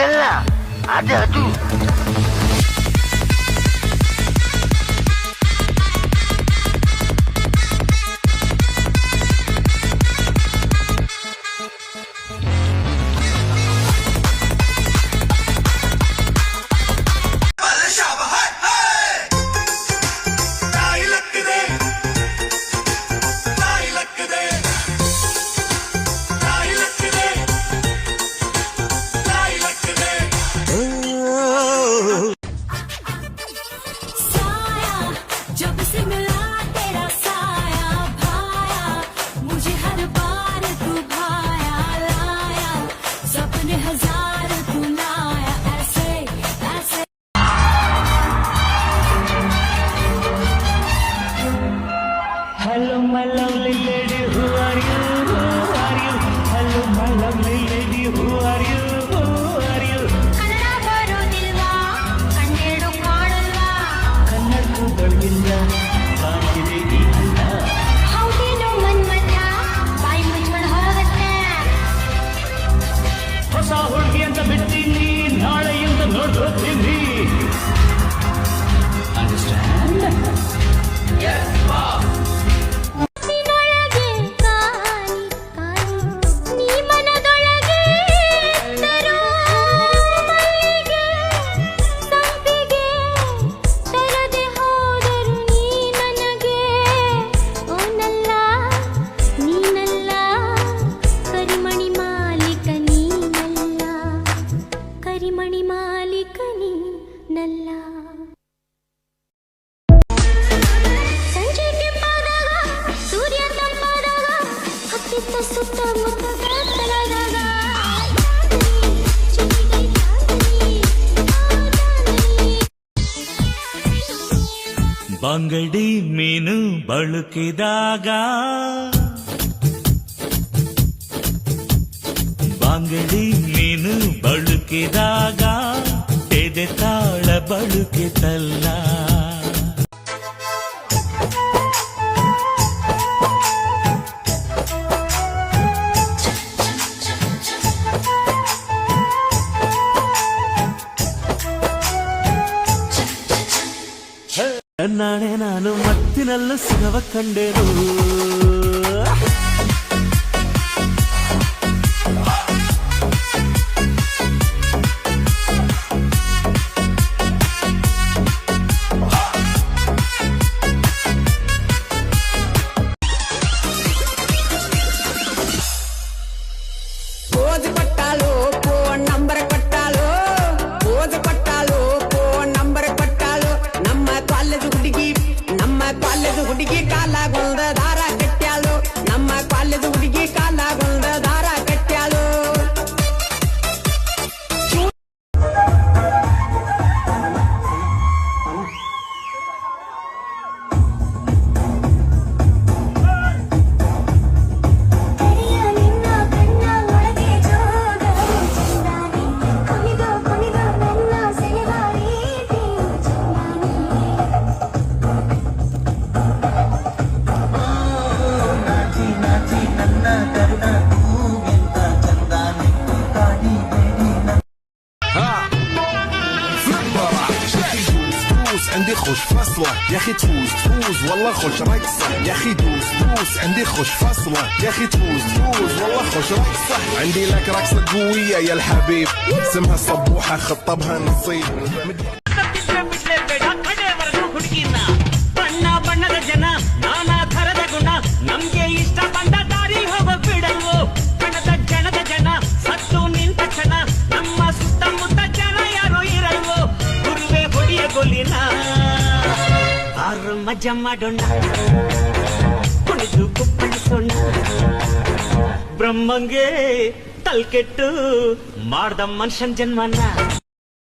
ಅದಲ್ಲ ಅದು Hello, my lovely lady, who are you? Who are you? Hello, my lovely lady, who are you? Who are you? Kannada ಬರೋದಿಲ್ವಾ ಕಣ್ಣೇಡು ಕಾಣಲ್ವಾ ಕನ್ನಡಕ್ಕೂ ಬಳಿಲ್ಲ ಕಾಣಿದೆ ಈ ಅಣ್ಣ ಹೌದೇನೋ ಮನ್ಮಥ ಬಾಯಿ ಮುಚ್ಕೊಂಡು ಹೋಗತ್ತೆ ಹೊಸ ಹುಡುಗಿ ಅಂತ ಬಿಡ್ತೀನಿ ನಾಳೆಯಿಂದ ನೋಡ್ಕೋತೀನಿ ಅಂಡರ್ಸ್ಟ್ಯಾಂಡ್ ಮಣಿ ಮಾಲೀಕ ನೀನಲ್ಲ ಸಂಜೆ ಕೆಂಪಾದಾಗ ಸೂರ್ಯ ತಂಪಾದಾಗ ಹತ್ತಿತ್ತ ಸುತ್ತಮುತ್ತ ಕತ್ತಲಾದಾಗ ಬಂಗಡಿ ಮೀನು ಬಳುಕಿದಾಗ ಬಂಗಡಿ ಮೀನು ಬಳುಕಿದಾಗ ಎದೆ ತಾಳ ಬಳುಕಿತಲ್ಲ ನಾಳೆ ನಾನು ಮತ್ತಿನಲ್ಲೂ ಸಿಗವ ಕಂಡೆನು ಹುಡುಗಿ ಕಾಲಾಗೊಂದ ದಾರ ಕಟ್ಟ್ಯಾಳು ನಮ್ಮ ಕಾಲೇಜ್ ಹುಡುಗಿ ಕಾಲಾಗೊಂದ ದಾರ ಕಟ್ಟ್ಯಾಳು عندي خوش فصلة يا اخي تفوز والله خوش رقصة يا اخي دوس عندي خوش فصلة يا اخي تفوز والله خوش رقصة عندي لك رقصة قوية يا الحبيب اسمها صبوحة خطبها نصيب ಮಜಾ ಮಾಡೋಣ ಕುಣಿದು ಕುಪ್ಪಳಿಸೋಣ ಬ್ರಹ್ಮಂಗೆ ತಲ್ಕೆಟ್ಟು ಮಾಡ್ದ ಮನುಷ್ಯನ್ ಜನ್ಮನ